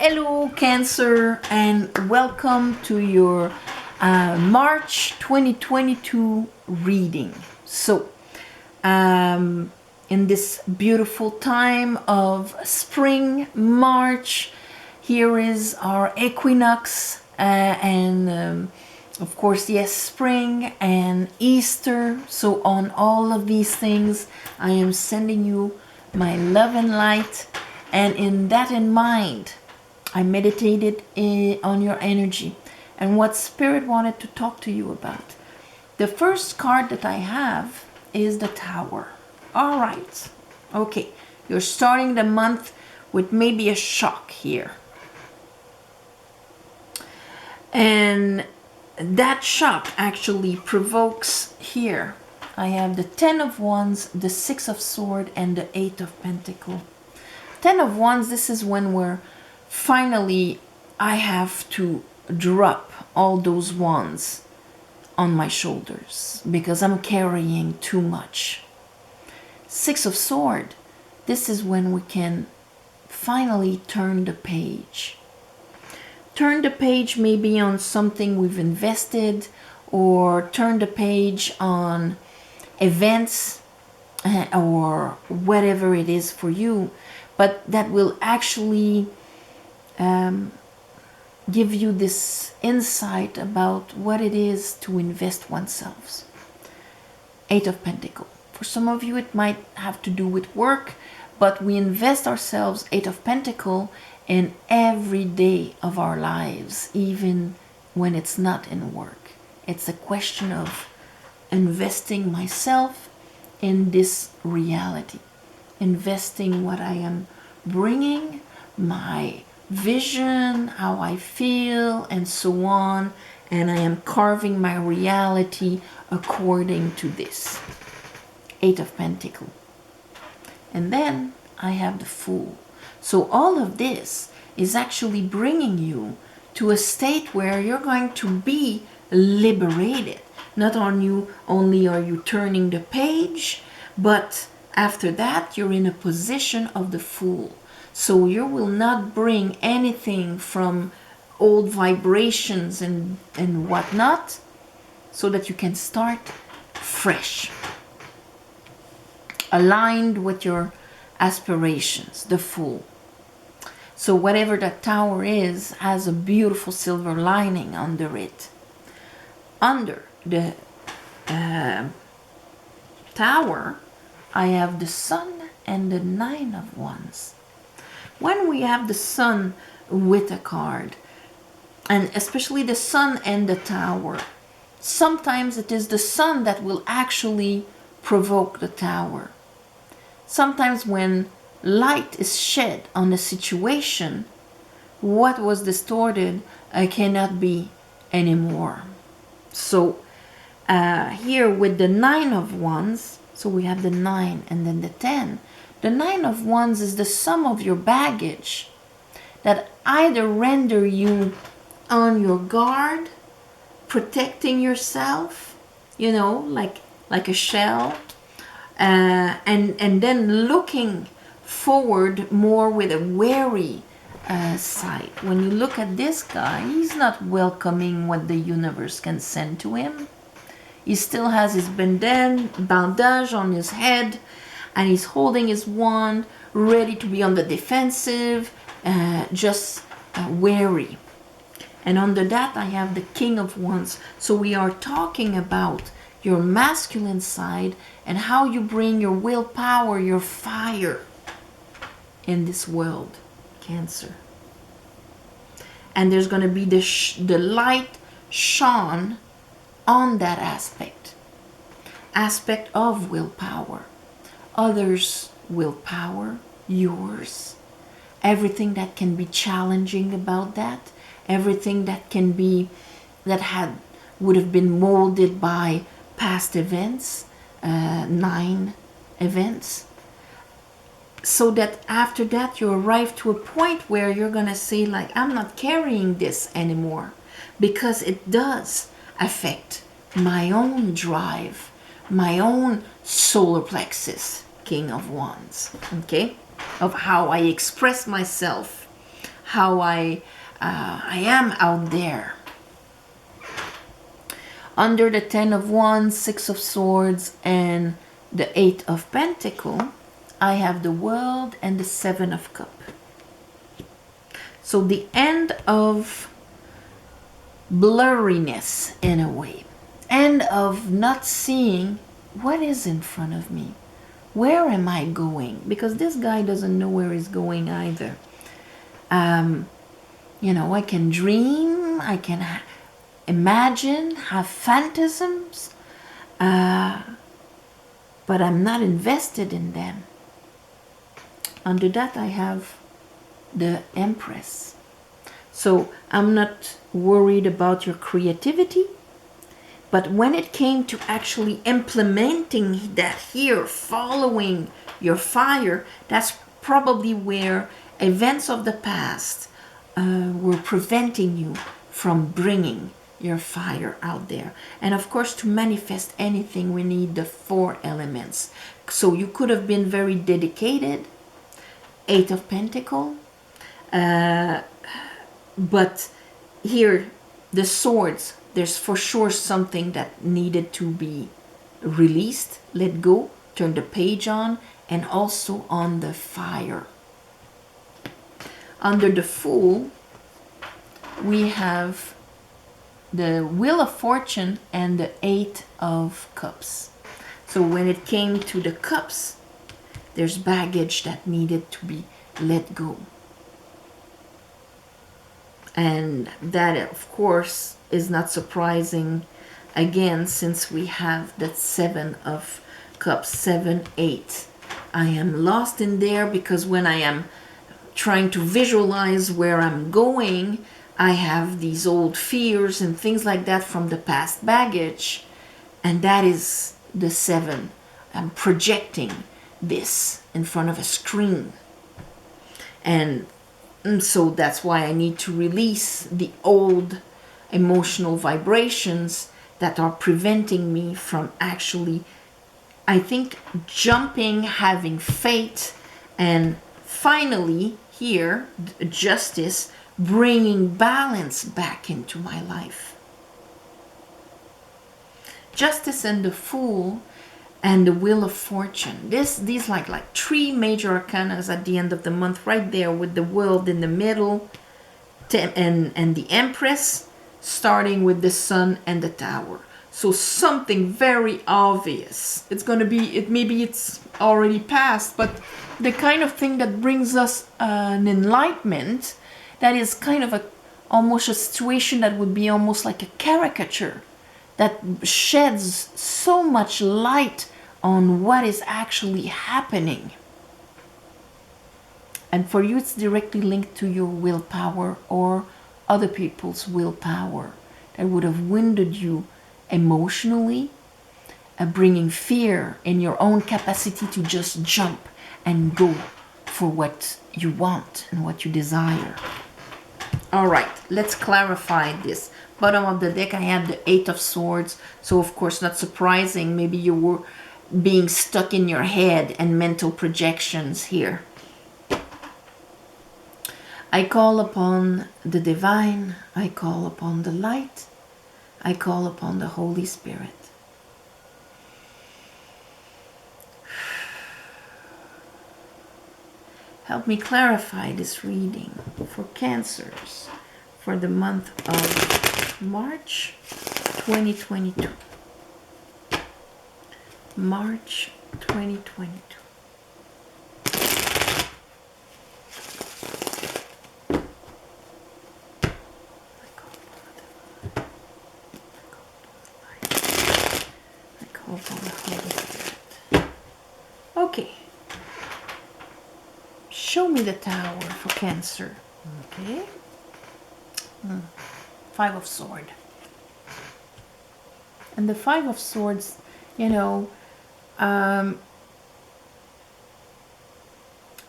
Hello Cancer, and welcome to your March 2022 reading. So in this beautiful time of spring, March, here is our equinox and of course, yes, spring and Easter. So on all of these things, I am sending you my love and light, and in that in mind, I meditated on your energy and what Spirit wanted to talk to you about. The first card that I have is the Tower. All right. Okay. You're starting the month with maybe a shock here. And that shock actually provokes here. I have the 10 of Wands, the 6 of Swords, and the 8 of Pentacles. 10 of Wands, this is when finally I have to drop all those wands on my shoulders because I'm carrying too much. 6 of Swords, this is when we can finally turn the page. Turn the page maybe on something we've invested, or turn the page on events or whatever it is for you, but that will actually give you this insight about what it is to invest oneself. 8 of Pentacles. For some of you, it might have to do with work, but we invest ourselves, 8 of Pentacles, in every day of our lives, even when it's not in work. It's a question of investing myself in this reality, investing what I am bringing, my vision, how I feel, and so on, and I am carving my reality according to this. 8 of Pentacles. And then I have the Fool. So all of this is actually bringing you to a state where you're going to be liberated. Not only are you turning the page, but after that you're in a position of the Fool. So you will not bring anything from old vibrations and whatnot, so that you can start fresh, aligned with your aspirations, the Fool. So whatever that Tower is has a beautiful silver lining under it. Under the Tower, I have the Sun and the 9 of Wands. When we have the Sun with a card, and especially the Sun and the Tower, sometimes it is the Sun that will actually provoke the Tower. Sometimes when light is shed on a situation, what was distorted cannot be anymore. So here with the 9 of Wands, so we have the 9 and then the 10. The 9 of Wands is the sum of your baggage that either render you on your guard, protecting yourself, you know, like a shell, and then looking forward more with a wary side. When you look at this guy, he's not welcoming what the universe can send to him. He still has his bandage on his head, and he's holding his wand, ready to be on the defensive, just wary. And under that, I have the King of Wands. So we are talking about your masculine side and how you bring your willpower, your fire in this world, Cancer. And there's going to be the light shone on that aspect of willpower. Others' willpower, yours, everything that can be challenging about that, everything that can be, would have been molded by past events, 9 events, so that after that you arrive to a point where you're gonna say, like, I'm not carrying this anymore, because it does affect my own drive, my own solar plexus, King of Wands, okay, of how I express myself, how I am out there. Under the 10 of Wands, 6 of Swords, and the 8 of Pentacles, I have the World and the 7 of Cups. So the end of blurriness in a way, end of not seeing what is in front of me. Where am I going? Because this guy doesn't know where he's going either. You know, I can dream, I can imagine, have phantasms, but I'm not invested in them. Under that, I have the Empress. So I'm not worried about your creativity, but when it came to actually implementing that here, following your fire, that's probably where events of the past were preventing you from bringing your fire out there. And of course, to manifest anything, we need the 4 elements. So you could have been very dedicated, 8 of Pentacles, but here, the swords, there's for sure something that needed to be released, let go, turn the page on, and also on the fire. Under the Fool, we have the Wheel of Fortune and the 8 of Cups. So when it came to the cups, there's baggage that needed to be let go. And that, of course, is not surprising, again, since we have that 7 of Cups, 7, 8. I am lost in there because when I am trying to visualize where I'm going, I have these old fears and things like that from the past baggage. And that is the 7. I'm projecting this in front of a screen. And so that's why I need to release the old emotional vibrations that are preventing me from actually, I think, jumping, having faith, and finally here, justice, bringing balance back into my life. Justice and the Fool and the Wheel of Fortune. These like 3 major arcanas at the end of the month, right there with the World in the middle, and the Empress, starting with the Sun and the Tower. So something very obvious. It's going to be, maybe it's already passed, but the kind of thing that brings us an enlightenment, that is kind of almost a situation that would be almost like a caricature, that sheds so much light on what is actually happening. And for you, it's directly linked to your willpower or other people's willpower that would have wounded you emotionally, bringing fear in your own capacity to just jump and go for what you want and what you desire. All right, let's clarify this. Bottom of the deck, I have the 8 of Swords. So, of course, not surprising. Maybe you were being stuck in your head and mental projections here. I call upon the divine. I call upon the light. I call upon the Holy Spirit. Help me clarify this reading for Cancers for the month of March 2022. March 2022. I call upon the Holy Spirit. Okay. Show me the Tower for Cancer. Okay. 5 of Swords. And the 5 of Swords, you know,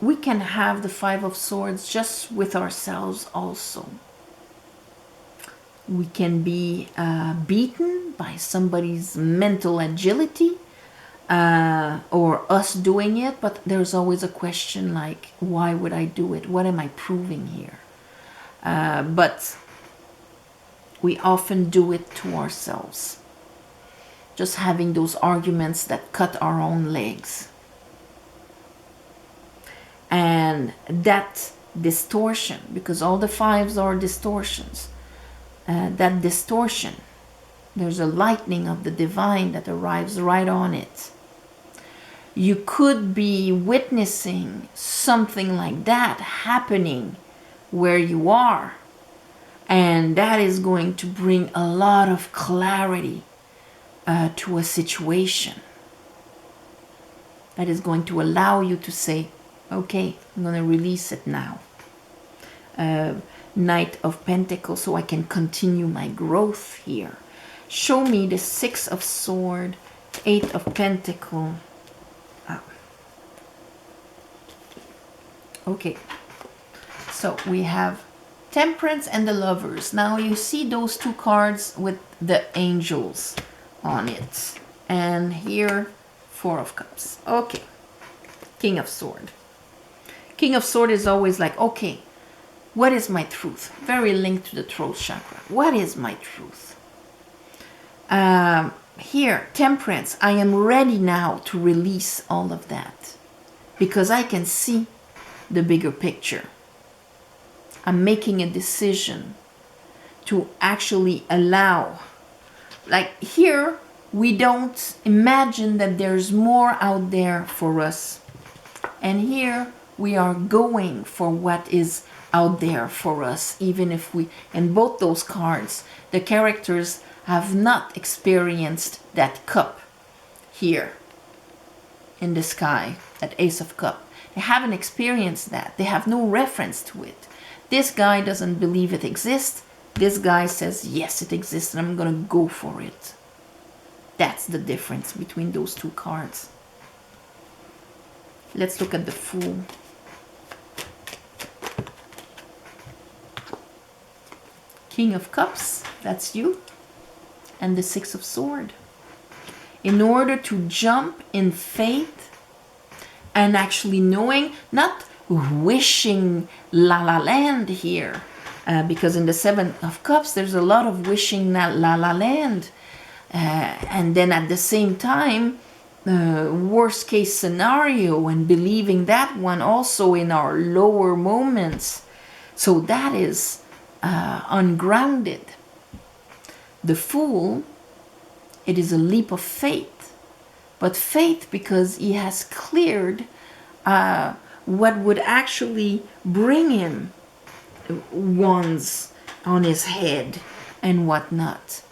we can have the 5 of Swords just with ourselves also. We can be beaten by somebody's mental agility or us doing it, but there's always a question like, why would I do it? What am I proving here? But we often do it to ourselves. Just having those arguments that cut our own legs. And that distortion, because all the fives are distortions, that distortion, there's a lightning of the divine that arrives right on it. You could be witnessing something like that happening where you are, and that is going to bring a lot of clarity to a situation. That is going to allow you to say, okay, I'm going to release it now. Knight of Pentacles, so I can continue my growth here. Show me the Six of Swords, Eight of Pentacles. Okay, so we have Temperance and the Lovers. Now you see those two cards with the angels on it. And here, Four of Cups. Okay, King of Swords. King of Swords is always like, okay, what is my truth? Very linked to the throat chakra. What is my truth? Here, Temperance, I am ready now to release all of that because I can see the bigger picture. I'm making a decision to actually allow, like here, we don't imagine that there's more out there for us. And here we are going for what is out there for us, even if we, in both those cards, the characters have not experienced that cup here in the sky, that Ace of Cups. They haven't experienced that. They have no reference to it. This guy doesn't believe it exists. This guy says, yes, it exists, and I'm going to go for it. That's the difference between those two cards. Let's look at the Fool. King of Cups, that's you. And the Six of Swords. In order to jump in faith and actually knowing, not wishing la la land here, because in the Seven of Cups there's a lot of wishing la la land, and then at the same time worst case scenario, and believing that one also in our lower moments. So that is ungrounded. The Fool, it is a leap of faith, but faith because he has cleared what would actually bring him wands on his head and whatnot.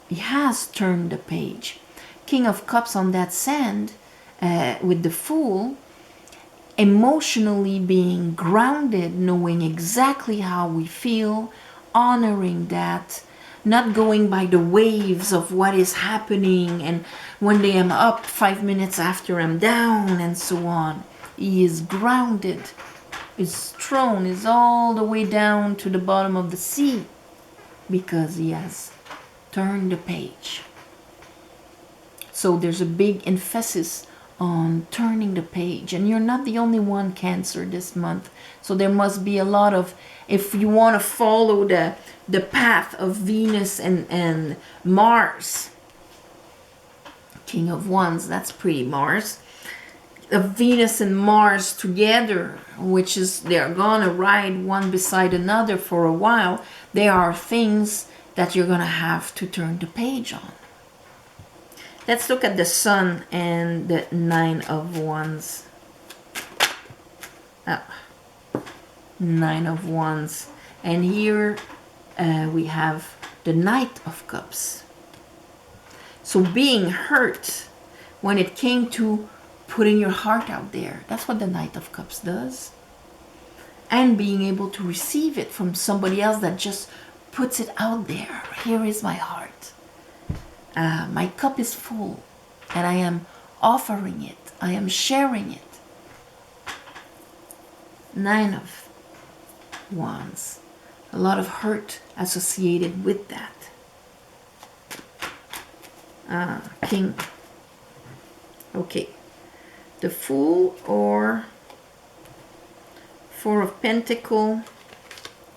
He has turned the page. King of Cups on that sand with the Fool, emotionally being grounded, knowing exactly how we feel, honoring that, not going by the waves of what is happening, and one day I'm up, 5 minutes after I'm down, and so on. He is grounded. His throne is all the way down to the bottom of the sea because he has turned the page. So there's a big emphasis on turning the page, and you're not the only one, Cancer, this month. So there must be a lot of, if you want to follow the path of Venus and Mars, King of Wands, that's pretty Mars, of Venus and Mars together, which is they're gonna ride one beside another for a while. There are things that you're gonna have to turn the page on. Let's look at the Sun and the Nine of Wands. Nine of Wands. And here we have the Knight of Cups. So being hurt when it came to putting your heart out there. That's what the Knight of Cups does. And being able to receive it from somebody else that just puts it out there. Here is my heart. My cup is full, and I am offering it. I am sharing it. Nine of Wands. A lot of hurt associated with that. King. Okay. The Fool or Four of Pentacles,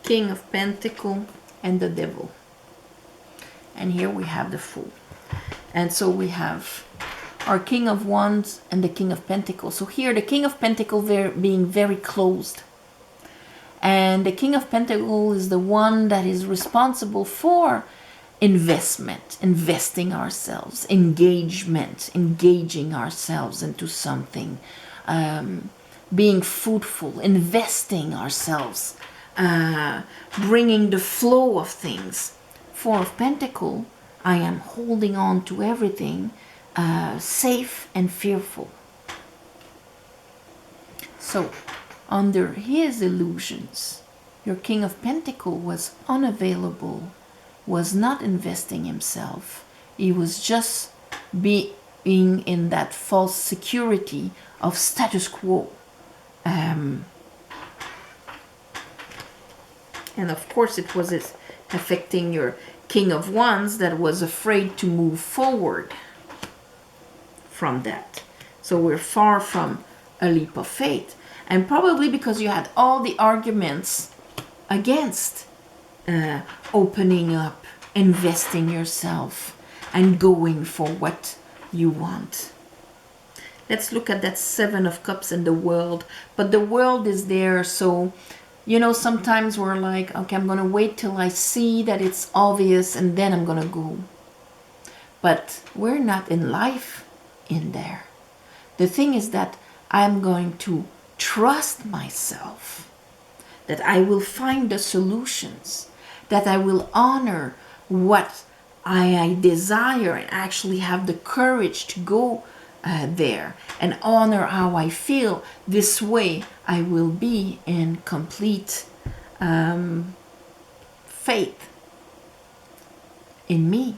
King of Pentacles, and the Devil. And here we have the Fool. And so we have our King of Wands and the King of Pentacles. So here the King of Pentacles being very closed. And the King of Pentacles is the one that is responsible for investment, investing ourselves, engagement, engaging ourselves into something, being fruitful, investing ourselves, bringing the flow of things. Four of Pentacles, I am holding on to everything, safe and fearful. So, under his illusions, your King of Pentacles was unavailable, was not investing himself. He was just being in that false security of status quo. And of course it was affecting your King of Wands that was afraid to move forward from that. So we're far from a leap of faith. And probably because you had all the arguments against opening up, investing yourself, and going for what you want. Let's look at that Seven of Cups and the World. But the World is there, so, you know, sometimes we're like, okay, I'm going to wait till I see that it's obvious and then I'm going to go. But we're not in life in there. The thing is that I'm going to trust myself, that I will find the solutions, that I will honor what I desire and actually have the courage to go there and honor how I feel. This way I will be in complete faith in me.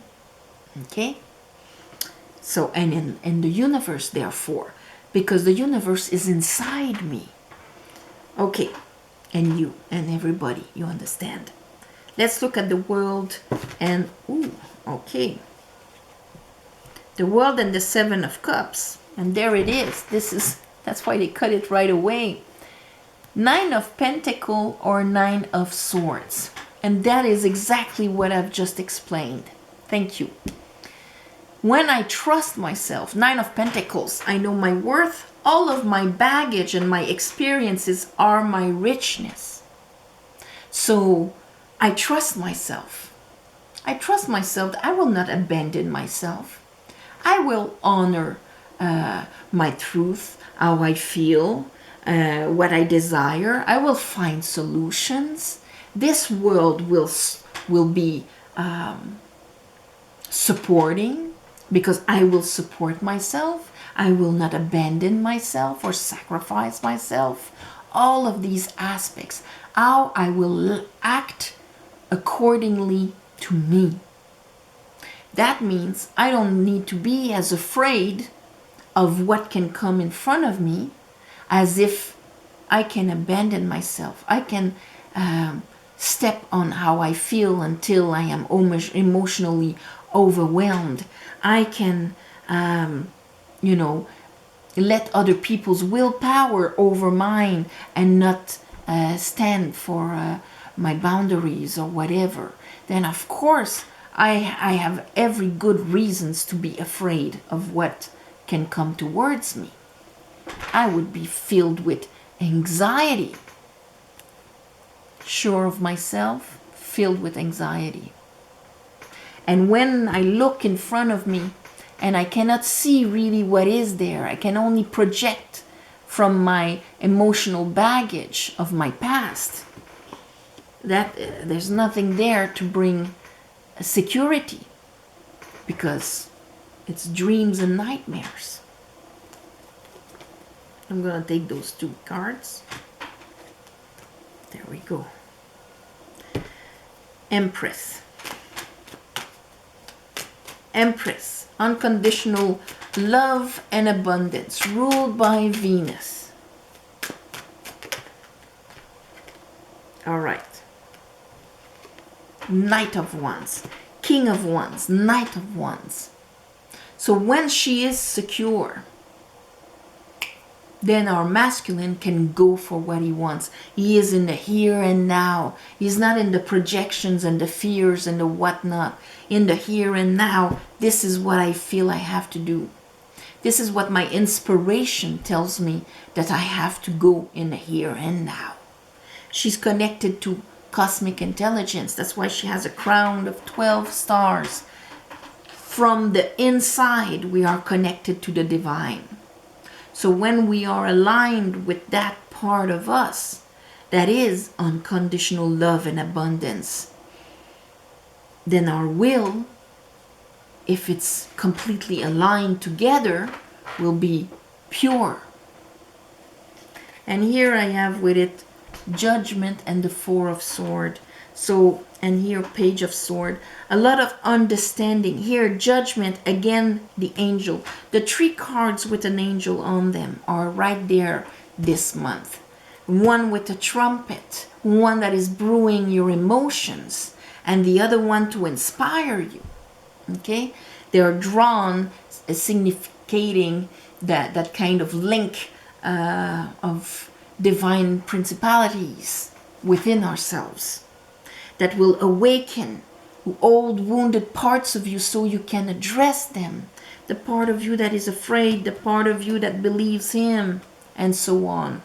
Okay? So, and in the universe, therefore, because the universe is inside me. Okay, and you and everybody, you understand. Let's look at the World and, ooh, okay. The World and the Seven of Cups. And there it is. That's why they cut it right away. Nine of Pentacles or Nine of Swords. And that is exactly what I've just explained. Thank you. When I trust myself, Nine of Pentacles, I know my worth. All of my baggage and my experiences are my richness. So I trust myself. I trust myself. I will not abandon myself. I will honor my truth, how I feel, what I desire. I will find solutions. This world will be supporting, because I will support myself. I will not abandon myself or sacrifice myself. All of these aspects, how I will act accordingly to me. That means I don't need to be as afraid of what can come in front of me, as if I can abandon myself. I can step on how I feel until I am emotionally overwhelmed. I can, let other people's willpower over mine and not stand for my boundaries or whatever. Then, of course, I have every good reasons to be afraid of what can come towards me. I would be filled with anxiety. Sure of myself, filled with anxiety. And when I look in front of me and I cannot see really what is there, I can only project from my emotional baggage of my past, that there's nothing there to bring security, because it's dreams and nightmares. I'm going to take those two cards. There we go. Empress. Empress, unconditional love and abundance, ruled by Venus. All right. Knight of Wands, King of Wands, Knight of Wands. So when she is secure, then our masculine can go for what he wants. He is in the here and now. He's not in the projections and the fears and the whatnot. In the here and now, this is what I feel I have to do. This is what my inspiration tells me that I have to go in the here and now. She's connected to cosmic intelligence. That's why she has a crown of 12 stars. From the inside, we are connected to the divine. So when we are aligned with that part of us, that is unconditional love and abundance, then our will, if it's completely aligned together, will be pure. And here I have with it Judgment and the Four of Swords. So, and here Page of Sword. A lot of understanding. Here Judgment, again the angel. The 3 cards with an angel on them are right there this month. One with a trumpet, one that is brewing your emotions, and the other one to inspire you. Okay? They are drawn, significating that kind of link of divine principalities within ourselves that will awaken old wounded parts of you so you can address them. The part of you that is afraid, the part of you that believes him, and so on.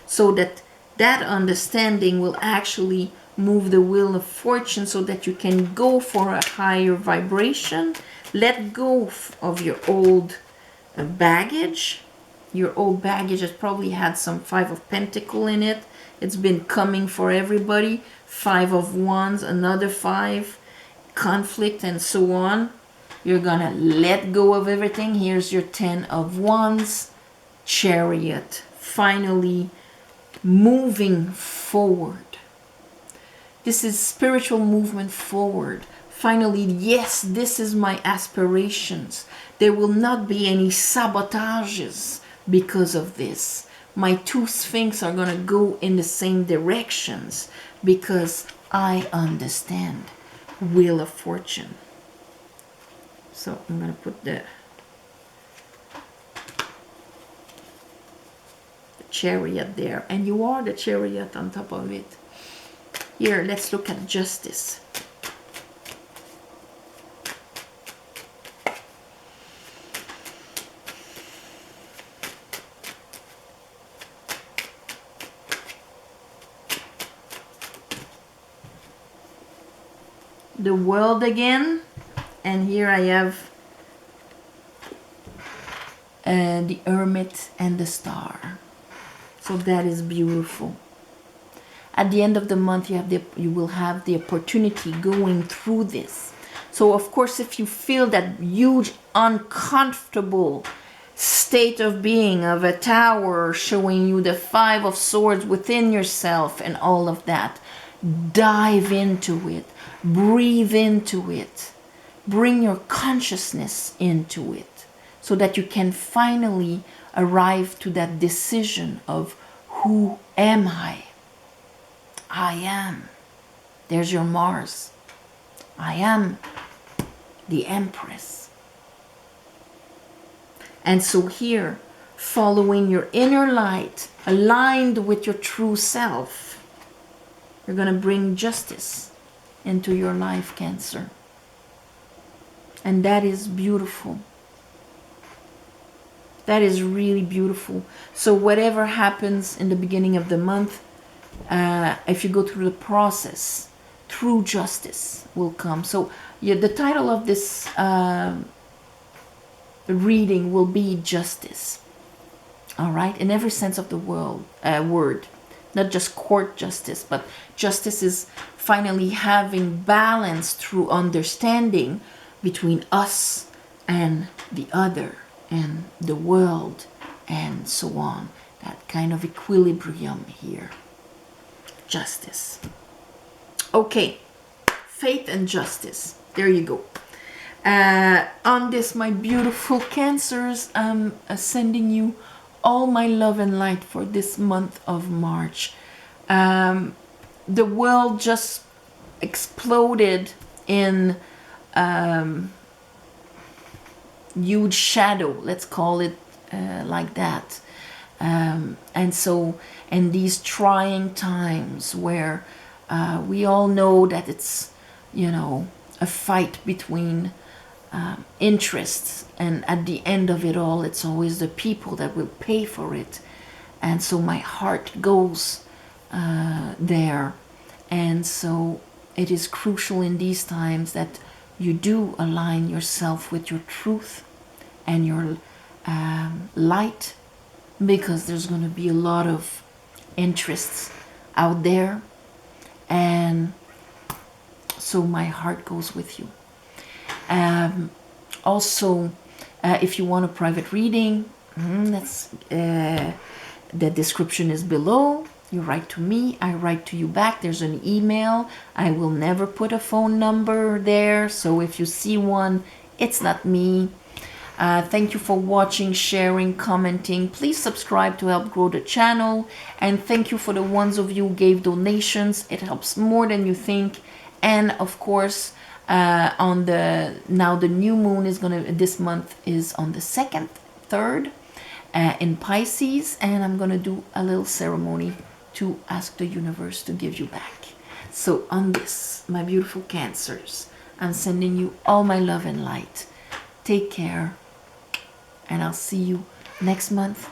So that understanding will actually move the wheel of fortune so that you can go for a higher vibration. Let go of your old baggage. Your old baggage has probably had some 5 of Pentacles in it. It's been coming for everybody. 5 of Wands, another 5. Conflict and so on. You're gonna let go of everything. Here's your 10 of Wands. Chariot. Finally moving forward. This is spiritual movement forward. Finally, yes, this is my aspirations. There will not be any sabotages because of this. My 2 Sphinx are going to go in the same directions because I understand Wheel of Fortune. So I'm going to put the Chariot there, and you are the Chariot on top of it. Here, let's look at Justice. The World again, and here I have the Hermit and the Star. So that is beautiful. At the end of the month, you will have the opportunity going through this. So of course, if you feel that huge uncomfortable state of being of a tower showing you the 5 of Swords within yourself and all of that, dive into it. Breathe into it. Bring your consciousness into it so that you can finally arrive to that decision of who am I? I am. There's your Mars. I am the Empress. And so here, following your inner light, aligned with your true self, you're going to bring justice into your life, Cancer. And that is beautiful. That is really beautiful. So whatever happens in the beginning of the month, if you go through the process, true justice will come. So the title of this reading will be Justice. All right? In every sense of the word. Not just court justice, but justice is finally having balance through understanding between us and the other and the world and so on. That kind of equilibrium here. Justice. Okay. Faith and justice. There you go. On this, my beautiful Cancers, I'm sending you all my love and light for this month of March. The world just exploded in huge shadow, let's call it like that. And so, in these trying times where we all know that it's, a fight between interests, and at the end of it all, it's always the people that will pay for it. And so my heart goes there. And so it is crucial in these times that you do align yourself with your truth and your light, because there's going to be a lot of interests out there. And so my heart goes with you. Also, if you want a private reading, the description is below. You write to me, I write to you back. There's an email. I will never put a phone number there, so if you see one, it's not me. Thank you for watching, sharing, commenting. Please subscribe to help grow the channel. And thank you for the ones of you who gave donations. It helps more than you think. And of course, now the new moon is this month is on the 2nd, 3rd in Pisces. And I'm gonna do a little ceremony to ask the universe to give you back. So on this, my beautiful Cancers, I'm sending you all my love and light. Take care. And I'll see you next month